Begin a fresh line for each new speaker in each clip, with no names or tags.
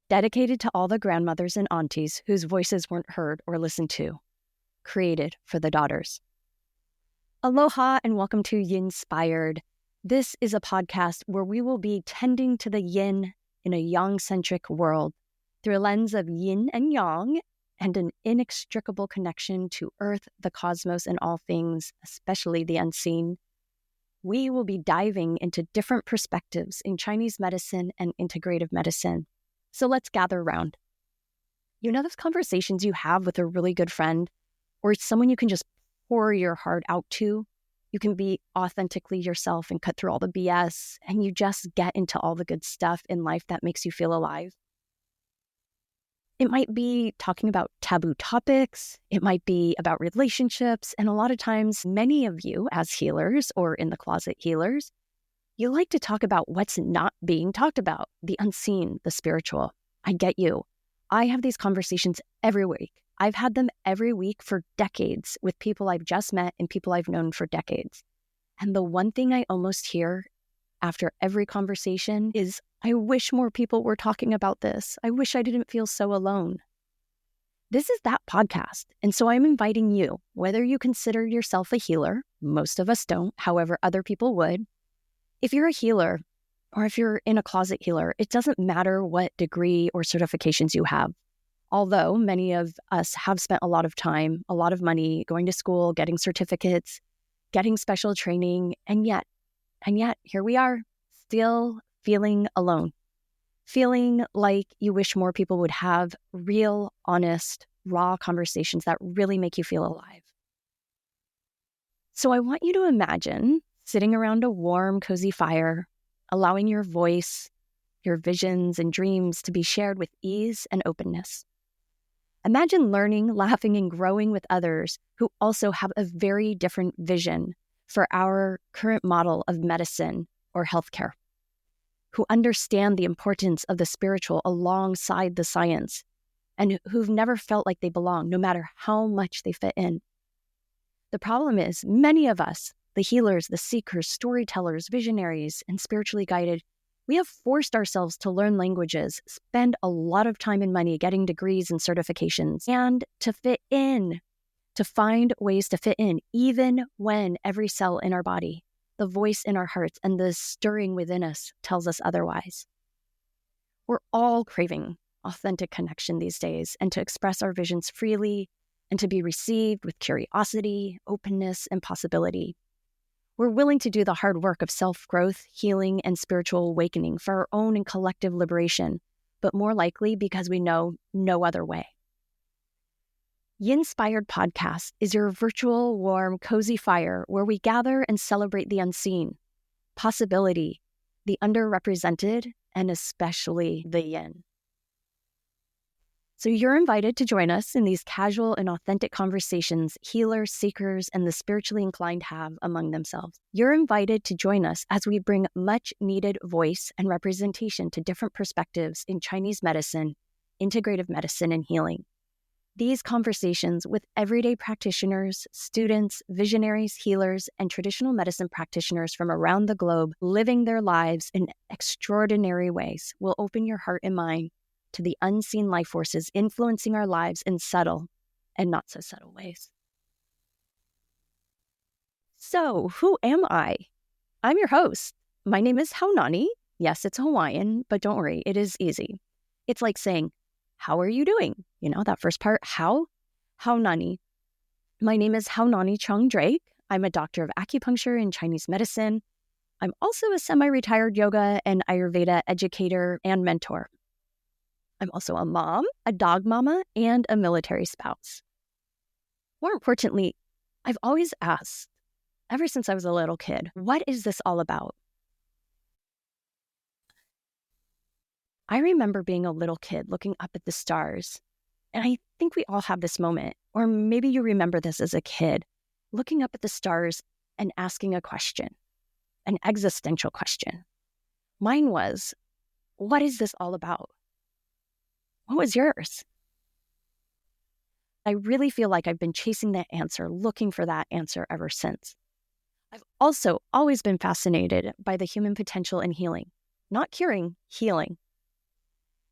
dedicated to all the grandmothers and aunties whose voices weren't heard or listened to, created for the daughters. Aloha and welcome to Yinspired. This is a podcast where we will be tending to the yin in a yang-centric world through a lens of yin and yang and an inextricable connection to earth, the cosmos, and all things, especially the unseen. We will be diving into different perspectives in Chinese medicine and integrative medicine. So let's gather around. You know those conversations you have with a really good friend or someone you can just pour your heart out to? You can be authentically yourself and cut through all the BS, and you just get into all the good stuff in life that makes you feel alive. It might be talking about taboo topics. It might be about relationships. And a lot of times, many of you as healers or in the closet healers, you like to talk about what's not being talked about, the unseen, the spiritual. I get you. I have these conversations every week. I've had them every week for decades with people I've just met and people I've known for decades. And the one thing I almost hear after every conversation is, I wish more people were talking about this. I wish I didn't feel so alone. This is that podcast. And so I'm inviting you, whether you consider yourself a healer, most of us don't, however, other people would. If you're a healer or if you're in a closet healer, it doesn't matter what degree or certifications you have. Although many of us have spent a lot of time, a lot of money going to school, getting certificates, getting special training, and yet here we are, still feeling alone, feeling like you wish more people would have real, honest, raw conversations that really make you feel alive. So I want you to imagine sitting around a warm, cozy fire, allowing your voice, your visions, and dreams to be shared with ease and openness. Imagine learning, laughing, and growing with others who also have a very different vision for our current model of medicine or healthcare, who understand the importance of the spiritual alongside the science, and who've never felt like they belong, no matter how much they fit in. The problem is, many of us, the healers, the seekers, storytellers, visionaries, and spiritually guided, we have forced ourselves to learn languages, spend a lot of time and money getting degrees and certifications, and to fit in, to find ways to fit in, even when every cell in our body, the voice in our hearts, and the stirring within us tells us otherwise. We're all craving authentic connection these days, and to express our visions freely, and to be received with curiosity, openness, and possibility. We're willing to do the hard work of self-growth, healing, and spiritual awakening for our own and collective liberation, but more likely because we know no other way. Yinspired podcast is your virtual, warm, cozy fire where we gather and celebrate the unseen, possibility, the underrepresented, and especially the yin. So you're invited to join us in these casual and authentic conversations healers, seekers, and the spiritually inclined have among themselves. You're invited to join us as we bring much needed voice and representation to different perspectives in Chinese medicine, integrative medicine, and healing. These conversations with everyday practitioners, students, visionaries, healers, and traditional medicine practitioners from around the globe living their lives in extraordinary ways will open your heart and mind to the unseen life forces influencing our lives in subtle and not so subtle ways. So, who am I? I'm your host. My name is Haunani. Yes, it's Hawaiian, but don't worry, it is easy. It's like saying, how are you doing? You know, that first part, how? Haunani. My name is Haunani Chung Drake. I'm a doctor of acupuncture and Chinese medicine. I'm also a semi-retired yoga and Ayurveda educator and mentor. I'm also a mom, a dog mama, and a military spouse. More importantly, I've always asked, ever since I was a little kid, what is this all about? I remember being a little kid looking up at the stars, and I think we all have this moment, or maybe you remember this as a kid, looking up at the stars and asking a question, an existential question. Mine was, what is this all about? What was yours? I really feel like I've been chasing that answer, looking for that answer ever since. I've also always been fascinated by the human potential in healing. Not curing, healing.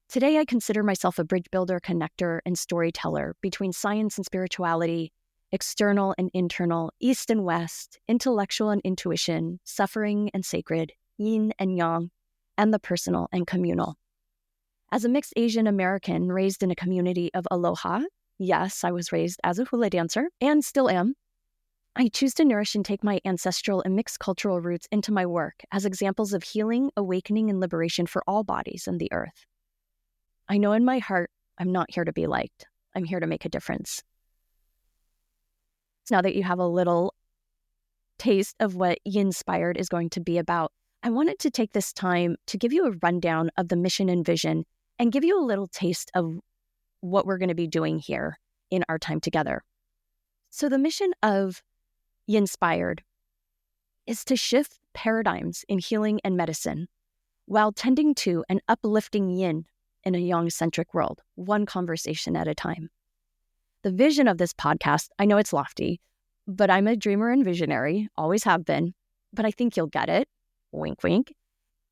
Today, I consider myself a bridge builder, connector, and storyteller between science and spirituality, external and internal, east and west, intellectual and intuition, suffering and sacred, yin and yang, and the personal and communal. As a mixed Asian American raised in a community of aloha, yes, I was raised as a hula dancer and still am, I choose to nourish and take my ancestral and mixed cultural roots into my work as examples of healing, awakening, and liberation for all bodies on the earth. I know in my heart, I'm not here to be liked. I'm here to make a difference. So now that you have a little taste of what Yinspired is going to be about, I wanted to take this time to give you a rundown of the mission and vision and give you a little taste of what we're going to be doing here in our time together. So the mission of Yinspired is to shift paradigms in healing and medicine while tending to an uplifting yin in a yang-centric world, one conversation at a time. The vision of this podcast, I know it's lofty, but I'm a dreamer and visionary, always have been, but I think you'll get it, wink, wink,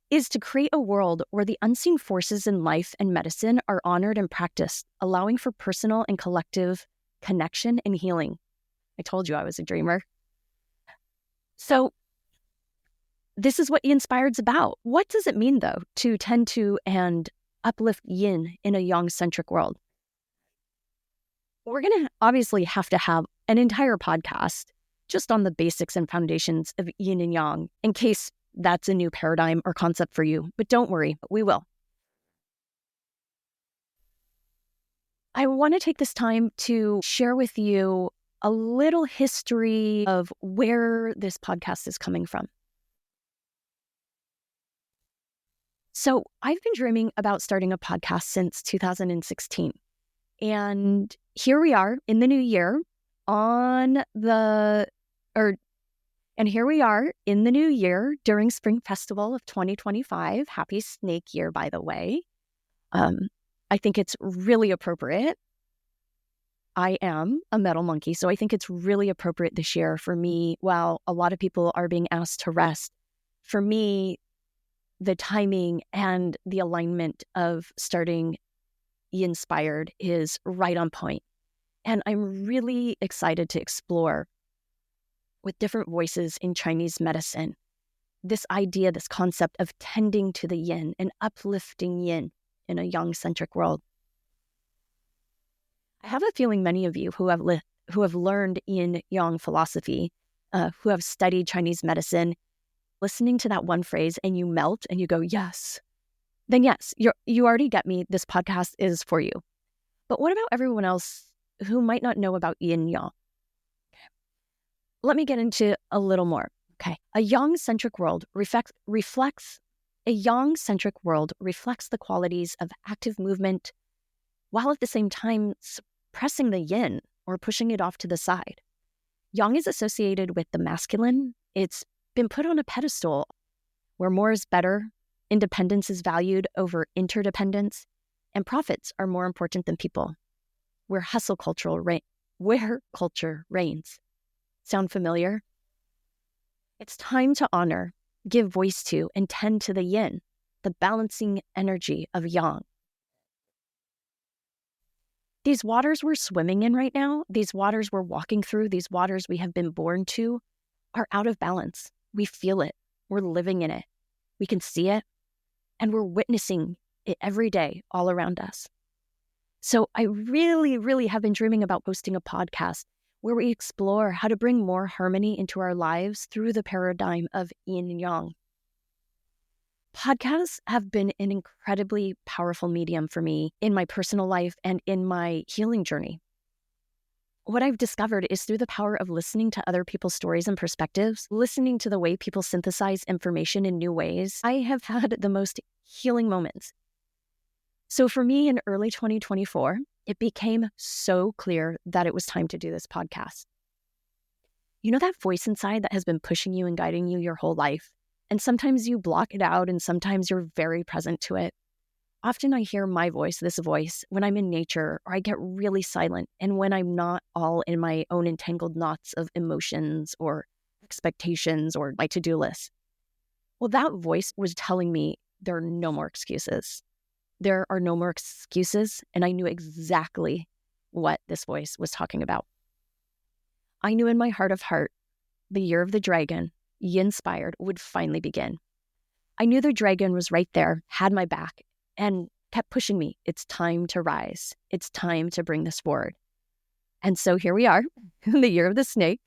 is to create a world where the unseen forces in life and medicine are honored and practiced, allowing for personal and collective connection and healing. I told you I was a dreamer. So this is what Yinspired's about. What does it mean, though, to tend to and uplift yin in a yang-centric world? We're going to obviously have to have an entire podcast just on the basics and foundations of yin and yang, in case that's a new paradigm or concept for you. But don't worry, we will. I want to take this time to share with you a little history of where this podcast is coming from. So I've been dreaming about starting a podcast since 2016. And here we are in the new year during Spring Festival of 2025. Happy Snake Year, by the way. I think it's really appropriate. I am a metal monkey, so I think it's really appropriate this year for me, while a lot of people are being asked to rest. For me, the timing and the alignment of starting Yinspired is right on point. And I'm really excited to explore with different voices in Chinese medicine this idea, this concept of tending to the yin and uplifting yin in a yang-centric world. I have a feeling many of you who have learned yin-yang philosophy, who have studied Chinese medicine, listening to that one phrase and you melt and you go, yes, then yes, you already get me. This podcast is for you. But what about everyone else who might not know about yin-yang? Let me get into a little more. Okay, a yang-centric world reflects the qualities of active movement, while at the same time suppressing the yin or pushing it off to the side. Yang is associated with the masculine. It's been put on a pedestal where more is better, independence is valued over interdependence, and profits are more important than people, where culture reigns. Sound familiar? It's time to honor, give voice to, and tend to the yin, the balancing energy of yang. These waters we're swimming in right now, these waters we're walking through, these waters we have been born to, are out of balance. We feel it. We're living in it. We can see it. And we're witnessing it every day all around us. So I really, really have been dreaming about hosting a podcast where we explore how to bring more harmony into our lives through the paradigm of yin and yang. Podcasts have been an incredibly powerful medium for me in my personal life and in my healing journey. What I've discovered is through the power of listening to other people's stories and perspectives, listening to the way people synthesize information in new ways, I have had the most healing moments. So for me in early 2024, it became so clear that it was time to do this podcast. You know that voice inside that has been pushing you and guiding you your whole life? And sometimes you block it out and sometimes you're very present to it. Often I hear my voice, this voice, when I'm in nature, or I get really silent, and when I'm not all in my own entangled knots of emotions or expectations or my to-do list. Well, that voice was telling me there are no more excuses. There are no more excuses, and I knew exactly what this voice was talking about. I knew in my heart of heart, the year of the dragon, Yinspired, would finally begin. I knew the dragon was right there, had my back, and kept pushing me. It's time to rise. It's time to bring this forward. And so here we are, the year of the snake.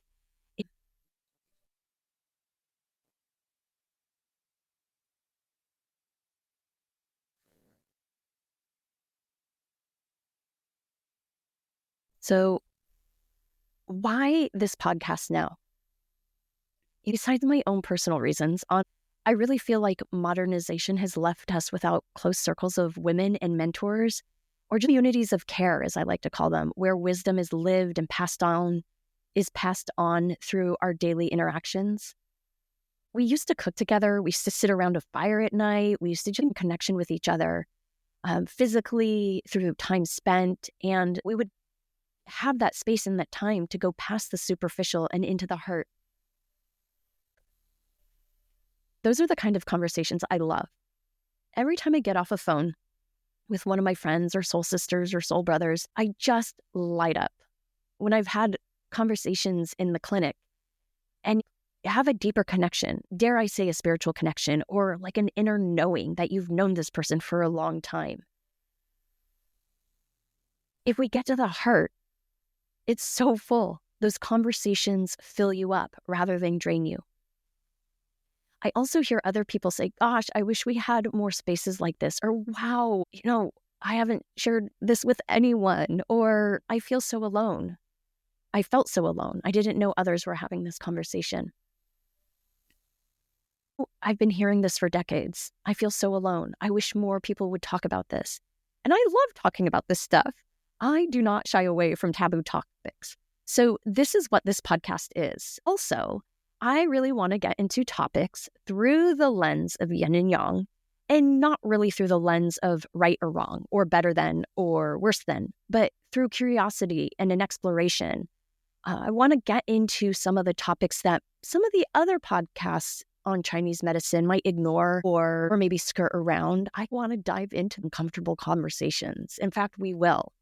So why this podcast now? Besides my own personal reasons, I really feel like modernization has left us without close circles of women and mentors, or just communities of care, as I like to call them, where wisdom is lived and is passed on through our daily interactions. We used to cook together. We used to sit around a fire at night. We used to just in connection with each other physically through time spent. And we would have that space and that time to go past the superficial and into the heart. Those are the kind of conversations I love. Every time I get off a phone with one of my friends or soul sisters or soul brothers, I just light up. When I've had conversations in the clinic and have a deeper connection, dare I say a spiritual connection, or like an inner knowing that you've known this person for a long time. If we get to the heart, it's so full. Those conversations fill you up rather than drain you. I also hear other people say, gosh, I wish we had more spaces like this, or wow, I haven't shared this with anyone, or I feel so alone. I felt so alone. I didn't know others were having this conversation. I've been hearing this for decades. I feel so alone. I wish more people would talk about this. And I love talking about this stuff. I do not shy away from taboo topics. So this is what this podcast is. Also, I really want to get into topics through the lens of yin and yang, and not really through the lens of right or wrong, or better than, or worse than, but through curiosity and an exploration. I want to get into some of the topics that some of the other podcasts on Chinese medicine might ignore or maybe skirt around. I want to dive into uncomfortable conversations. In fact, we will.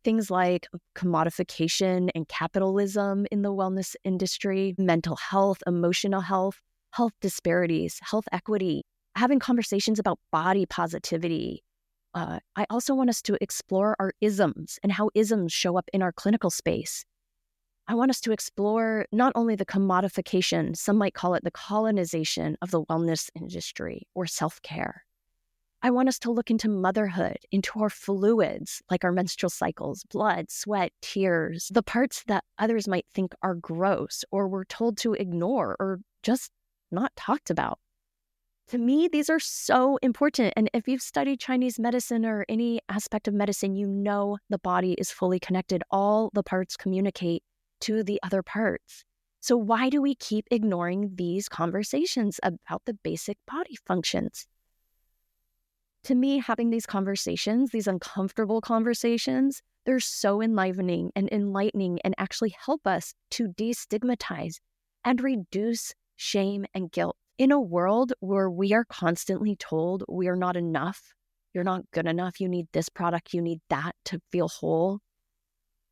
Things like commodification and capitalism in the wellness industry, mental health, emotional health, health disparities, health equity, having conversations about body positivity. I also want us to explore our isms and how isms show up in our clinical space. I want us to explore not only the commodification, some might call it the colonization of the wellness industry or self-care. I want us to look into motherhood, into our fluids, like our menstrual cycles, blood, sweat, tears, the parts that others might think are gross or we're told to ignore or just not talked about. To me, these are so important. And if you've studied Chinese medicine or any aspect of medicine, you know the body is fully connected. All the parts communicate to the other parts. So why do we keep ignoring these conversations about the basic body functions? To me, having these conversations, these uncomfortable conversations, they're so enlivening and enlightening and actually help us to destigmatize and reduce shame and guilt. In a world where we are constantly told we are not enough, you're not good enough, you need this product, you need that to feel whole,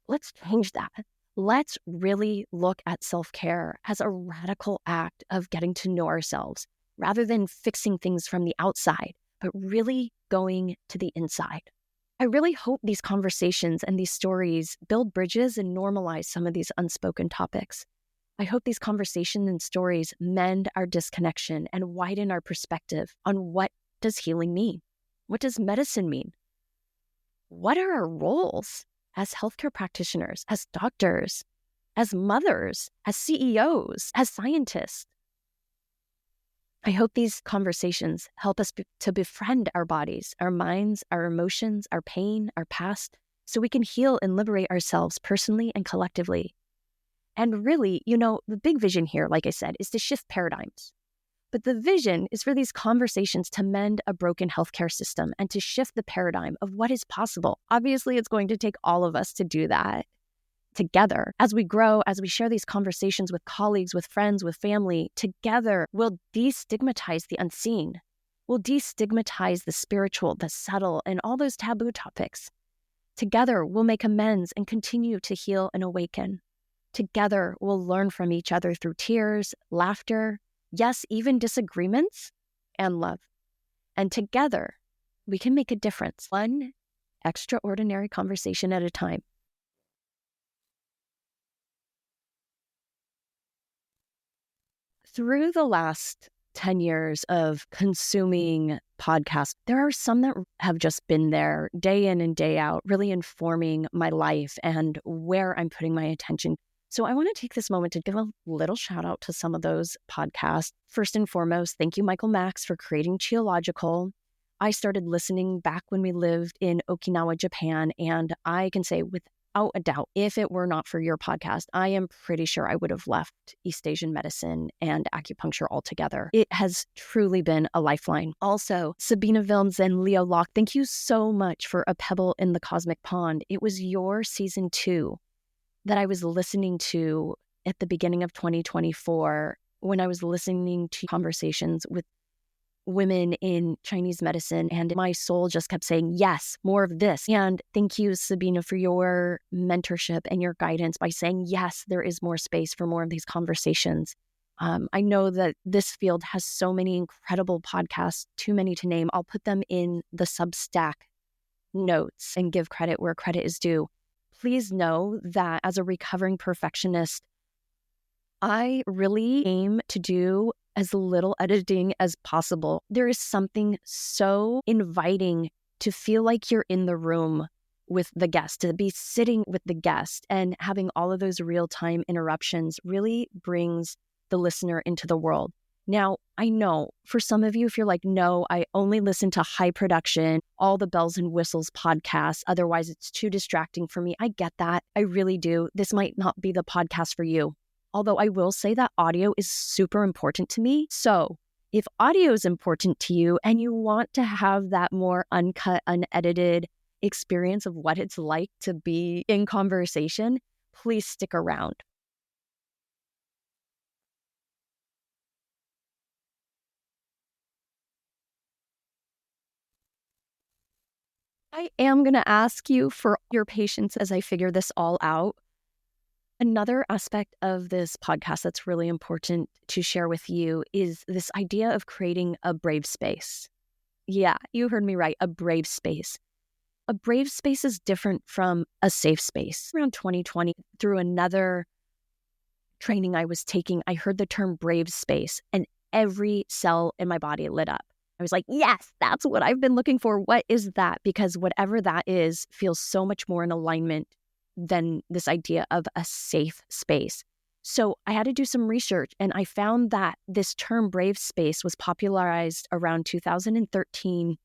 let's change that. Let's really look at self-care as a radical act of getting to know ourselves rather than fixing things from the outside, but really going to the inside. I really hope these conversations and these stories build bridges and normalize some of these unspoken topics. I hope these conversations and stories mend our disconnection and widen our perspective on what does healing mean? What does medicine mean? What are our roles as healthcare practitioners, as doctors, as mothers, as CEOs, as scientists? I hope these conversations help us to befriend our bodies, our minds, our emotions, our pain, our past, so we can heal and liberate ourselves personally and collectively. And really, the big vision here, like I said, is to shift paradigms. But the vision is for these conversations to mend a broken healthcare system and to shift the paradigm of what is possible. Obviously, it's going to take all of us to do that together. As we grow, as we share these conversations with colleagues, with friends, with family, together we'll destigmatize the unseen We'll destigmatize the spiritual, the subtle, and all those taboo topics. Together, we'll make amends and continue to heal and awaken. Together, we'll learn from each other through tears, laughter, yes, even disagreements, and love. And together, we can make a difference, one extraordinary conversation at a time. Through the last 10 years of consuming podcasts, there are some that have just been there day in and day out, really informing my life and where I'm putting my attention. So I want to take this moment to give a little shout out to some of those podcasts. First and foremost, thank you, Michael Max, for creating Geological. I started listening back when we lived in Okinawa, Japan, and I can say without a doubt, if it were not for your podcast, I am pretty sure I would have left East Asian medicine and acupuncture altogether. It has truly been a lifeline. Also, Sabina Vilms and Leo Locke, thank you so much for A Pebble in the Cosmic Pond. It was your season 2 that I was listening to at the beginning of 2024 when I was listening to conversations with women in Chinese medicine, and my soul just kept saying, yes, more of this. And thank you, Sabina, for your mentorship and your guidance by saying, yes, there is more space for more of these conversations. I know that this field has so many incredible podcasts, too many to name. I'll put them in the Substack notes and give credit where credit is due. Please know that as a recovering perfectionist, I really aim to do as little editing as possible. There is something so inviting to feel like you're in the room with the guest, to be sitting with the guest, and having all of those real-time interruptions really brings the listener into the world. Now, I know for some of you, if you're like, no, I only listen to high production, all the bells and whistles podcasts, otherwise it's too distracting for me. I get that. I really do. This might not be the podcast for you. Although I will say that audio is super important to me. So if audio is important to you and you want to have that more uncut, unedited experience of what it's like to be in conversation, please stick around. I am going to ask you for your patience as I figure this all out. Another aspect of this podcast that's really important to share with you is this idea of creating a brave space. Yeah, you heard me right, a brave space. A brave space is different from a safe space. Around 2020, through another training I was taking, I heard the term brave space and every cell in my body lit up. I was like, yes, that's what I've been looking for. What is that? Because whatever that is feels so much more in alignment than this idea of a safe space. So I had to do some research, and I found that this term brave space was popularized around 2013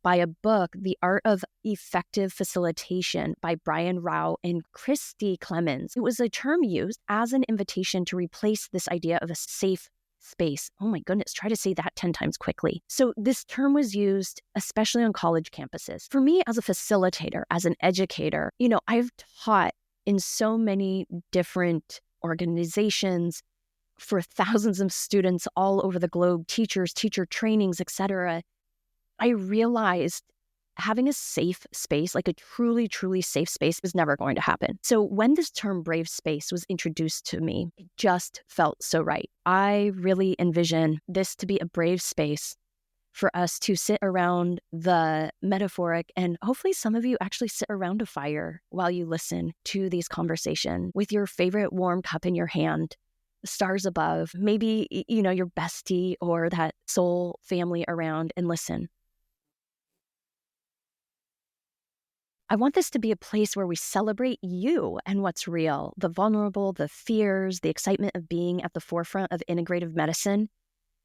by a book, The Art of Effective Facilitation by Brian Rao and Christy Clemens. It was a term used as an invitation to replace this idea of a safe space. Oh my goodness, try to say that 10 times quickly. So this term was used especially on college campuses. For me as a facilitator, as an educator, I've taught in so many different organizations for thousands of students all over the globe, teachers, teacher trainings, etc. I realized having a safe space, like a truly, truly safe space, is never going to happen. So when this term brave space was introduced to me, it just felt so right. I really envision this to be a brave space for us to sit around the metaphoric, and hopefully some of you actually sit around a fire while you listen to these conversations with your favorite warm cup in your hand, the stars above, maybe, your bestie or that soul family around, and listen. I want this to be a place where we celebrate you and what's real, the vulnerable, the fears, the excitement of being at the forefront of integrative medicine.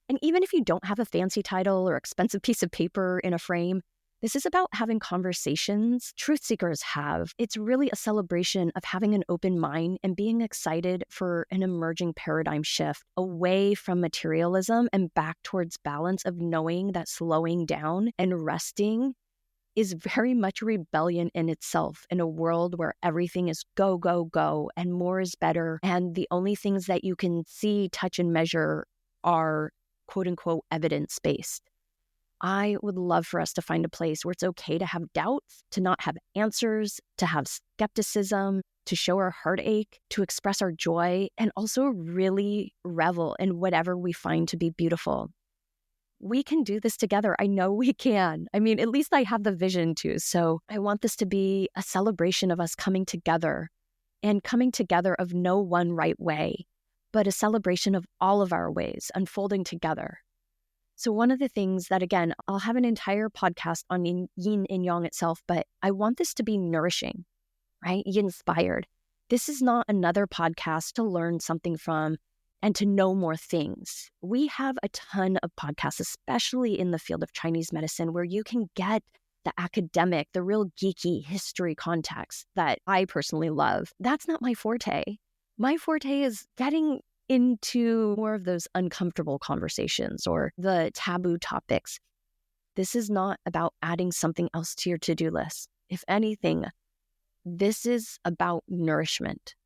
And even if you don't have a fancy title or expensive piece of paper in a frame, this is about having conversations truth seekers have. It's really a celebration of having an open mind and being excited for an emerging paradigm shift away from materialism and back towards balance of knowing that slowing down and resting is very much a rebellion in itself in a world where everything is go, go, go, and more is better. And the only things that you can see, touch, and measure are quote unquote evidence-based. I would love for us to find a place where it's okay to have doubts, to not have answers, to have skepticism, to show our heartache, to express our joy, and also really revel in whatever we find to be beautiful. We can do this together. I know we can. I mean, at least I have the vision to. So I want this to be a celebration of us coming together, and coming together of no one right way, but a celebration of all of our ways unfolding together. So one of the things that, again, I'll have an entire podcast on yin and yang itself, but I want this to be nourishing, right? Yinspired. This is not another podcast to learn something from and to know more things. We have a ton of podcasts, especially in the field of Chinese medicine, where you can get the academic, the real geeky history context that I personally love. That's not my forte. My forte is getting into more of those uncomfortable conversations or the taboo topics. This is not about adding something else to your to-do list. If anything, this is about nourishment.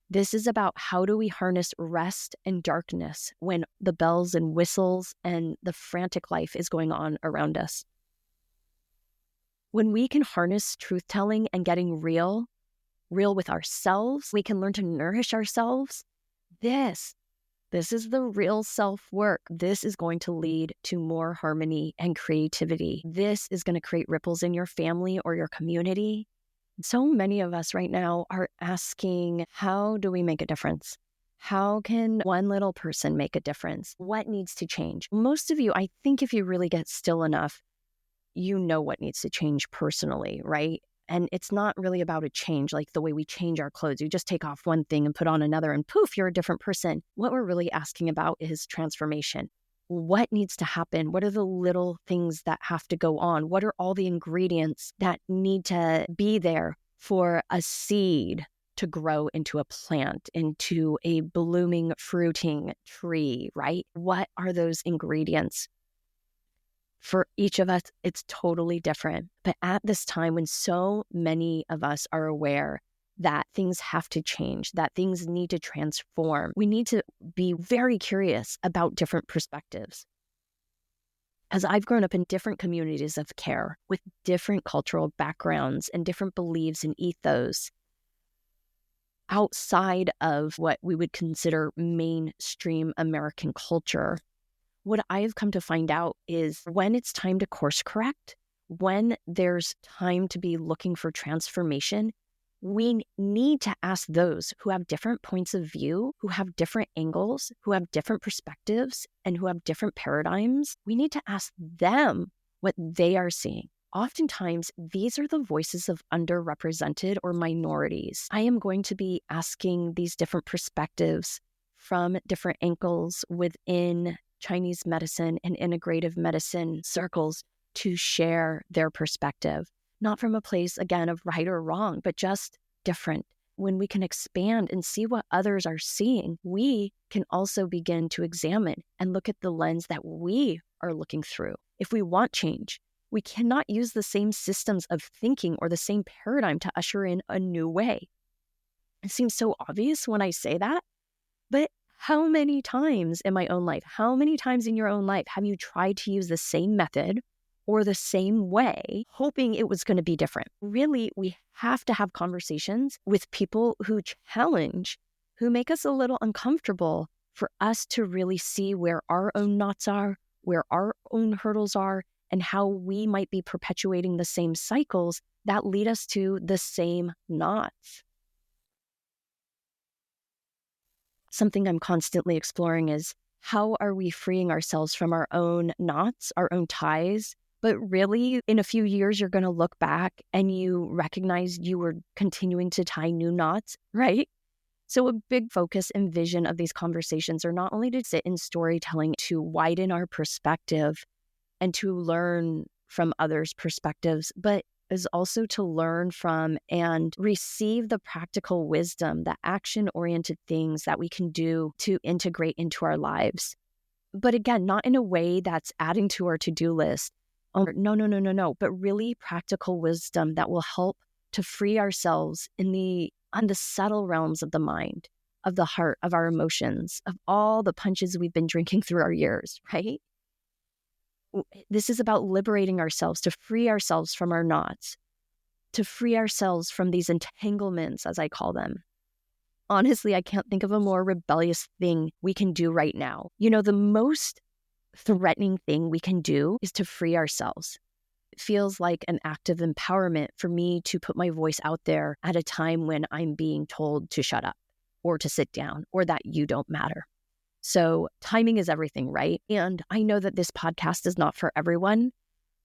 This is about how do we harness rest and darkness when the bells and whistles and the frantic life is going on around us. When we can harness truth-telling and getting real with ourselves, we can learn to nourish ourselves. This is the real self-work. This is going to lead to more harmony and creativity. This is going to create ripples in your family or your community. So many of us right now are asking, how do we make a difference? How can one little person make a difference? What needs to change? Most of you, I think if you really get still enough, you know what needs to change personally, right? And it's not really about a change like the way we change our clothes. You just take off one thing and put on another and poof, you're a different person. What we're really asking about is transformation. What needs to happen? What are the little things that have to go on? What are all the ingredients that need to be there for a seed to grow into a plant, into a blooming, fruiting tree, right? What are those ingredients? For each of us, it's totally different. But at this time, when so many of us are aware that things have to change, that things need to transform, we need to be very curious about different perspectives. As I've grown up in different communities of care with different cultural backgrounds and different beliefs and ethos, outside of what we would consider mainstream American culture, what I've come to find out is when it's time to course correct, when there's time to be looking for transformation, we need to ask those who have different points of view, who have different angles, who have different perspectives, and who have different paradigms. We need to ask them what they are seeing. Oftentimes, these are the voices of underrepresented or minorities. I am going to be asking these different perspectives from different angles within Chinese medicine and integrative medicine circles to share their perspective, not from a place, again, of right or wrong, but just different. When we can expand and see what others are seeing, we can also begin to examine and look at the lens that we are looking through. If we want change, we cannot use the same systems of thinking or the same paradigm to usher in a new way. It seems so obvious when I say that, but how many times in my own life, how many times in your own life have you tried to use the same method or the same way, hoping it was going to be different? Really, we have to have conversations with people who challenge, who make us a little uncomfortable, for us to really see where our own knots are, where our own hurdles are, and how we might be perpetuating the same cycles that lead us to the same knots. Something I'm constantly exploring is, how are we freeing ourselves from our own knots, our own ties? But really, in a few years, you're going to look back and you recognize you were continuing to tie new knots, right? So a big focus and vision of these conversations are not only to sit in storytelling, to widen our perspective and to learn from others' perspectives, but is also to learn from and receive the practical wisdom, the action-oriented things that we can do to integrate into our lives. But again, not in a way that's adding to our to-do list. No, but really practical wisdom that will help to free ourselves on the subtle realms of the mind, of the heart, of our emotions, of all the punches we've been drinking through our years, right? This is about liberating ourselves, to free ourselves from our knots, to free ourselves from these entanglements, as I call them. Honestly, I can't think of a more rebellious thing we can do right now. The most threatening thing we can do is to free ourselves. It feels like an act of empowerment for me to put my voice out there at a time when I'm being told to shut up or to sit down or that you don't matter. So timing is everything, right? And I know that this podcast is not for everyone.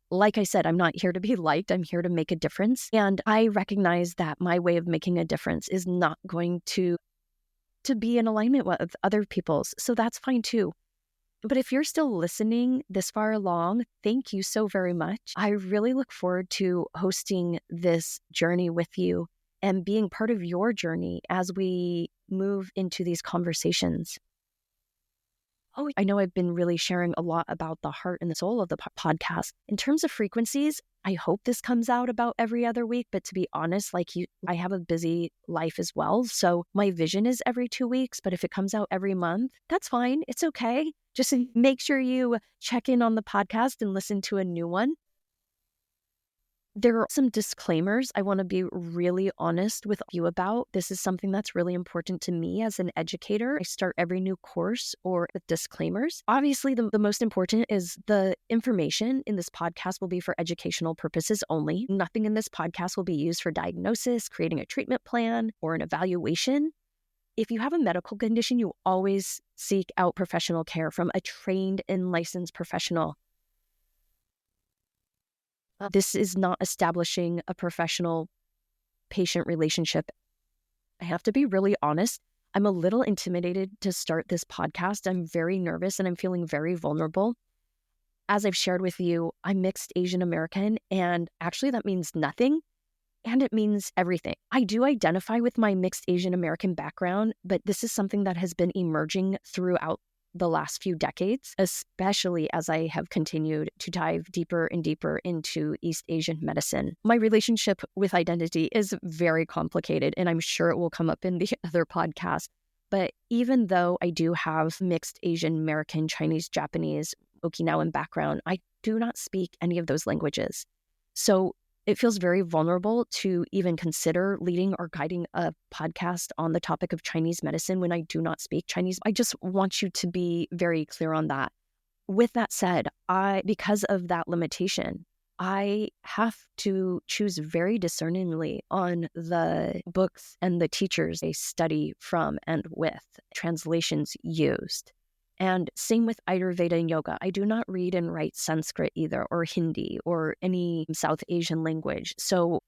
Like I said, I'm not here to be liked. I'm here to make a difference. And I recognize that my way of making a difference is not going to be in alignment with other people's. So that's fine too. But if you're still listening this far along, thank you so very much. I really look forward to hosting this journey with you and being part of your journey as we move into these conversations. Oh, I know I've been really sharing a lot about the heart and the soul of the podcast. In terms of frequencies, I hope this comes out about every other week. But to be honest, I have a busy life as well. So my vision is every 2 weeks. But if it comes out every month, that's fine. It's okay. Just make sure you check in on the podcast and listen to a new one. There are some disclaimers I want to be really honest with you about. This is something that's really important to me as an educator. I start every new course or with disclaimers. Obviously, the most important is the information in this podcast will be for educational purposes only. Nothing in this podcast will be used for diagnosis, creating a treatment plan, or an evaluation. If you have a medical condition, you always seek out professional care from a trained and licensed professional. This is not establishing a professional-patient relationship. I have to be really honest. I'm a little intimidated to start this podcast. I'm very nervous and I'm feeling very vulnerable. As I've shared with you, I'm mixed Asian American, and actually that means nothing, and it means everything. I do identify with my mixed Asian American background, but this is something that has been emerging throughout the last few decades, especially as I have continued to dive deeper and deeper into East Asian medicine. My relationship with identity is very complicated, and I'm sure it will come up in the other podcast. But even though I do have mixed Asian American, Chinese, Japanese, Okinawan background, I do not speak any of those languages. So it feels very vulnerable to even consider leading or guiding a podcast on the topic of Chinese medicine when I do not speak Chinese. I just want you to be very clear on that. With that said, because of that limitation, I have to choose very discerningly on the books and the teachers I study from and with, translations used. And same with Ayurveda and yoga. I do not read and write Sanskrit either, or Hindi, or any South Asian language. So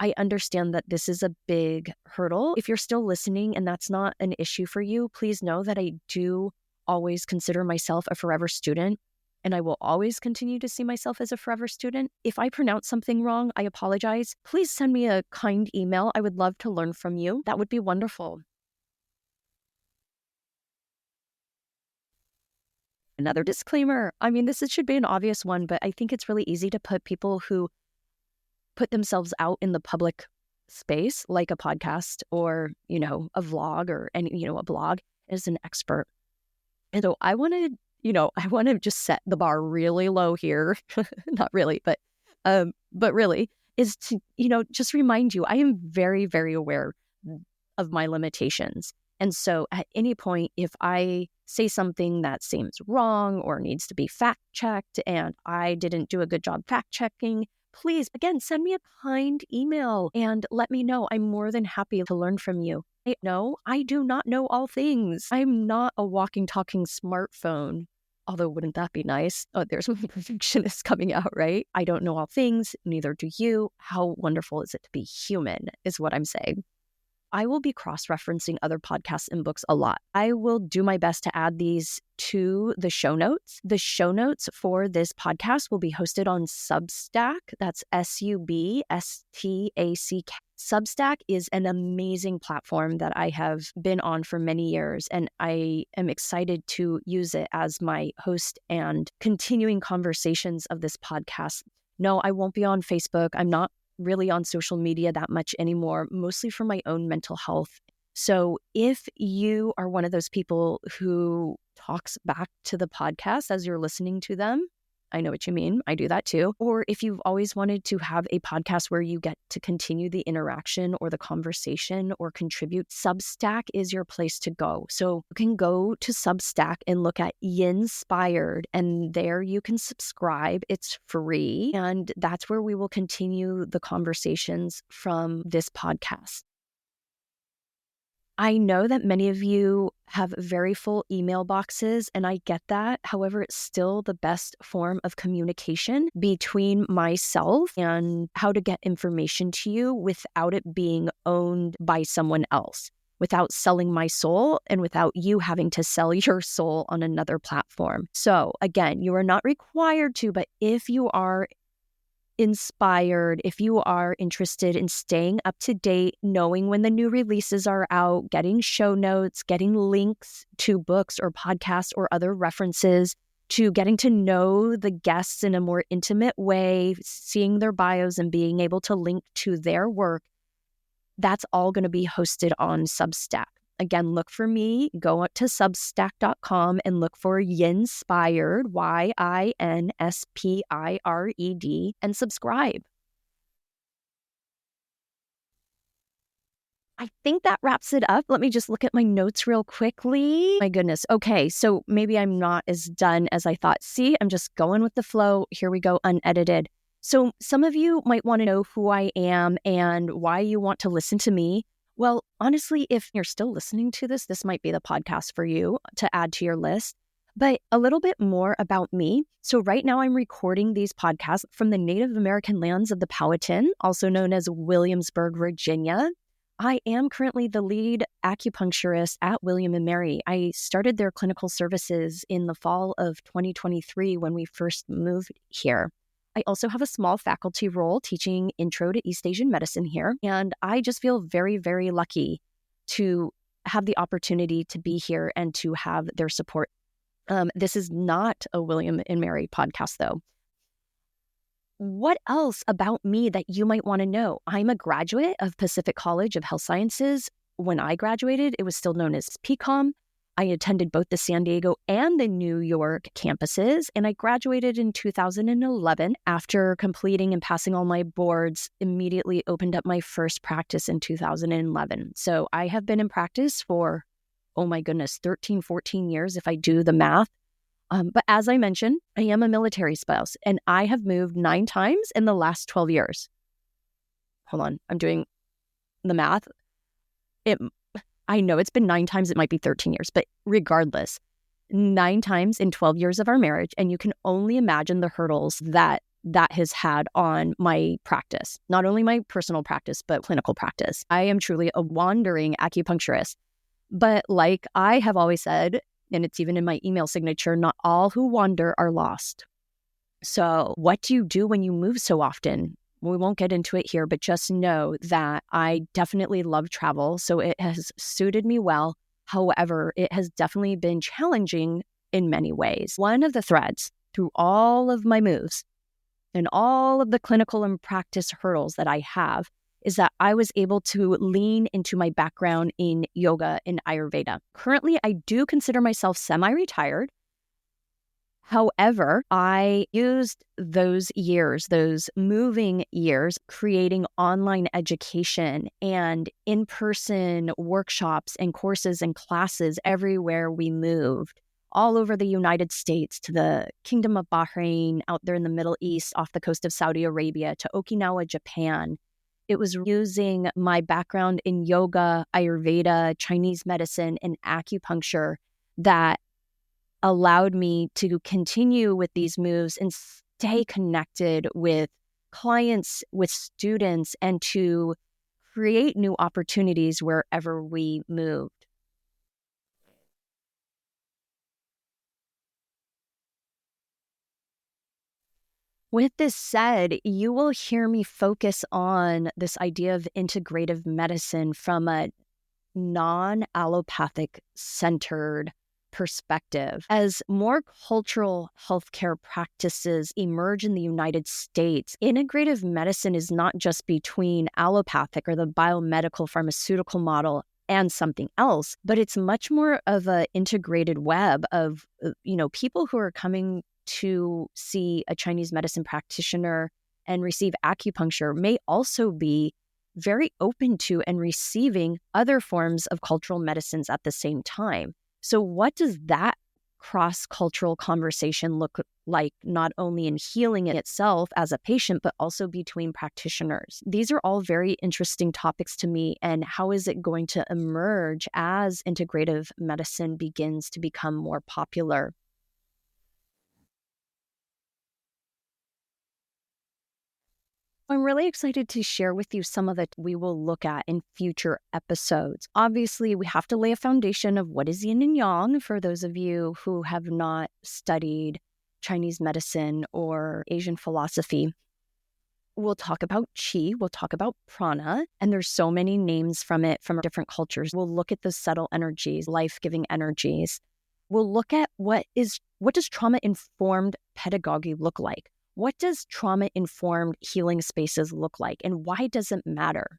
I understand that this is a big hurdle. If you're still listening and that's not an issue for you, please know that I do always consider myself a forever student, and I will always continue to see myself as a forever student. If I pronounce something wrong, I apologize. Please send me a kind email. I would love to learn from you. That would be wonderful. Another disclaimer. I mean, should be an obvious one, but I think it's really easy to put people who put themselves out in the public space, like a podcast or, a vlog or a blog, as an expert. And so I want to just set the bar really low here. Not really, but really is to, just remind you, I am very, very aware of my limitations. And so at any point, if I say something that seems wrong or needs to be fact-checked and I didn't do a good job fact-checking, please, again, send me a kind email and let me know. I'm more than happy to learn from you. No, I do not know all things. I'm not a walking, talking smartphone. Although, wouldn't that be nice? Oh, there's one perfectionist coming out, right? I don't know all things, neither do you. How wonderful is it to be human, is what I'm saying. I will be cross-referencing other podcasts and books a lot. I will do my best to add these to the show notes. The show notes for this podcast will be hosted on Substack. That's Substack. Substack is an amazing platform that I have been on for many years, and I am excited to use it as my host and continuing conversations of this podcast. No, I won't be on Facebook. I'm not really on social media that much anymore, mostly for my own mental health. So if you are one of those people who talks back to the podcast as you're listening to them, I know what you mean. I do that too. Or if you've always wanted to have a podcast where you get to continue the interaction or the conversation or contribute, Substack is your place to go. So you can go to Substack and look at Yinspired, and there you can subscribe. It's free. And that's where we will continue the conversations from this podcast. I know that many of you have very full email boxes, and I get that. However, it's still the best form of communication between myself and how to get information to you without it being owned by someone else, without selling my soul and without you having to sell your soul on another platform. So again, you are not required to, but if you are inspired, if you are interested in staying up to date, knowing when the new releases are out, getting show notes, getting links to books or podcasts or other references, to getting to know the guests in a more intimate way, seeing their bios and being able to link to their work, that's all going to be hosted on Substack. Again, look for me, go up to substack.com and look for Yinspired, Yinspired, and subscribe. I think that wraps it up. Let me just look at my notes real quickly. My goodness. Okay, so maybe I'm not as done as I thought. See, I'm just going with the flow. Here we go, unedited. So some of you might want to know who I am and why you want to listen to me. Well, honestly, if you're still listening to this, this might be the podcast for you to add to your list. But a little bit more about me. So right now I'm recording these podcasts from the Native American lands of the Powhatan, also known as Williamsburg, Virginia. I am currently the lead acupuncturist at William & Mary. I started their clinical services in the fall of 2023 when we first moved here. I also have a small faculty role teaching Intro to East Asian Medicine here, and I just feel very, very lucky to have the opportunity to be here and to have their support. This is not a William & Mary podcast, though. What else about me that you might want to know? I'm a graduate of Pacific College of Health Sciences. When I graduated, it was still known as PCOM. I attended both the San Diego and the New York campuses, and I graduated in 2011. After completing and passing all my boards, immediately opened up my first practice in 2011. So I have been in practice for, 13, 14 years if I do the math. But as I mentioned, I am a military spouse, and I have moved 9 times in the last 12 years. Hold on, I'm doing the math. I know it's been 9 times, it might be 13 years, but regardless, 9 times in 12 years of our marriage, and you can only imagine the hurdles that has had on my practice, not only my personal practice, but clinical practice. I am truly a wandering acupuncturist. But like I have always said, and it's even in my email signature, not all who wander are lost. So what do you do when you move so often? We won't get into it here, but just know that I definitely love travel, so it has suited me well. However, it has definitely been challenging in many ways. One of the threads through all of my moves and all of the clinical and practice hurdles that I have is that I was able to lean into my background in yoga and Ayurveda. Currently, I do consider myself semi-retired. However, I used those years, those moving years, creating online education and in-person workshops and courses and classes everywhere we moved, all over the United States, to the Kingdom of Bahrain, out there in the Middle East, off the coast of Saudi Arabia, to Okinawa, Japan. It was using my background in yoga, Ayurveda, Chinese medicine, and acupuncture that allowed me to continue with these moves and stay connected with clients, with students, and to create new opportunities wherever we moved. With this said, you will hear me focus on this idea of integrative medicine from a non-allopathic centered perspective. As more cultural healthcare practices emerge in the United States, integrative medicine is not just between allopathic or the biomedical pharmaceutical model and something else, but it's much more of an integrated web of, people who are coming to see a Chinese medicine practitioner and receive acupuncture may also be very open to and receiving other forms of cultural medicines at the same time. So what does that cross-cultural conversation look like, not only in healing itself as a patient, but also between practitioners? These are all very interesting topics to me. And how is it going to emerge as integrative medicine begins to become more popular? I'm really excited to share with you some of that we will look at in future episodes. Obviously, we have to lay a foundation of what is yin and yang for those of you who have not studied Chinese medicine or Asian philosophy. We'll talk about qi, we'll talk about prana, and there's so many names from it from different cultures. We'll look at the subtle energies, life-giving energies. We'll look at what does trauma-informed pedagogy look like? What does trauma-informed healing spaces look like, and why does it matter?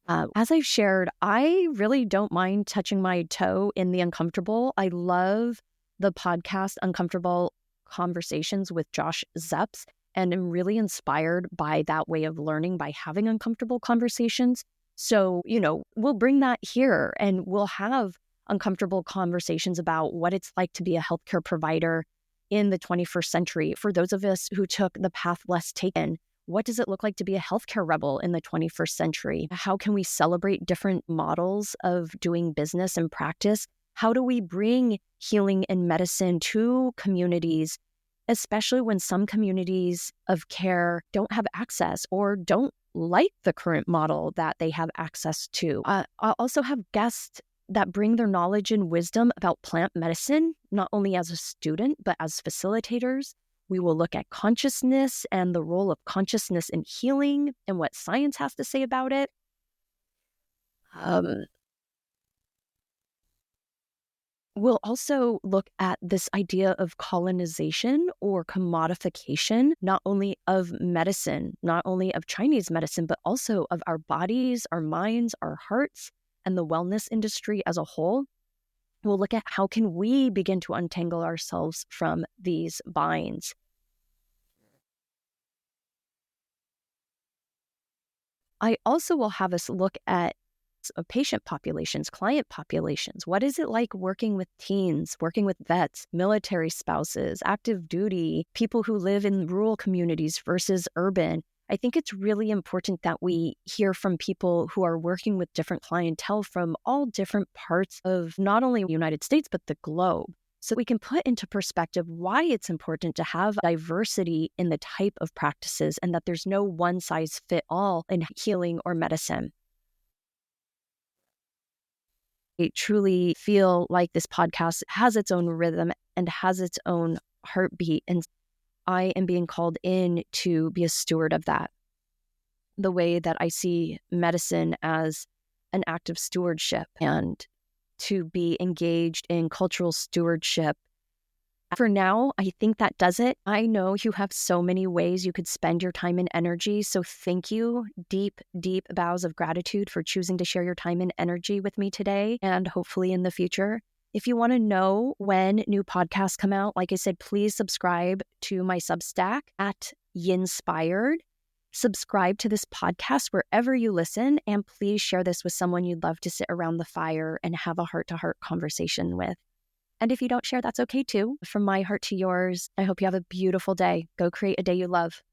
As I've shared, I really don't mind touching my toe in the uncomfortable. I love the podcast Uncomfortable Conversations with Josh Zepps, and am really inspired by that way of learning by having uncomfortable conversations. So, we'll bring that here and we'll have uncomfortable conversations about what it's like to be a healthcare provider in the 21st century. For those of us who took the path less taken, what does it look like to be a healthcare rebel in the 21st century? How can we celebrate different models of doing business and practice? How do we bring healing and medicine to communities, especially when some communities of care don't have access or don't like the current model that they have access to? I'll also have guests that bring their knowledge and wisdom about plant medicine, not only as a student, but as facilitators. We will look at consciousness and the role of consciousness in healing and what science has to say about it. We'll also look at this idea of colonization or commodification, not only of medicine, not only of Chinese medicine, but also of our bodies, our minds, our hearts, and the wellness industry as a whole. We'll look at how can we begin to untangle ourselves from these binds. I also will have us look at patient populations, client populations. What is it like working with teens, working with vets, military spouses, active duty, people who live in rural communities versus urban? I think it's really important that we hear from people who are working with different clientele from all different parts of not only the United States, but the globe. So we can put into perspective why it's important to have diversity in the type of practices and that there's no one size fit all in healing or medicine. I truly feel like this podcast has its own rhythm and has its own heartbeat. And I am being called in to be a steward of that. The way that I see medicine as an act of stewardship and to be engaged in cultural stewardship. For now, I think that does it. I know you have so many ways you could spend your time and energy. So thank you. Deep, deep bows of gratitude for choosing to share your time and energy with me today and hopefully in the future. If you want to know when new podcasts come out, like I said, please subscribe to my Substack at Yinspired. Subscribe to this podcast wherever you listen, and please share this with someone you'd love to sit around the fire and have a heart-to-heart conversation with. And if you don't share, that's okay too. From my heart to yours, I hope you have a beautiful day. Go create a day you love.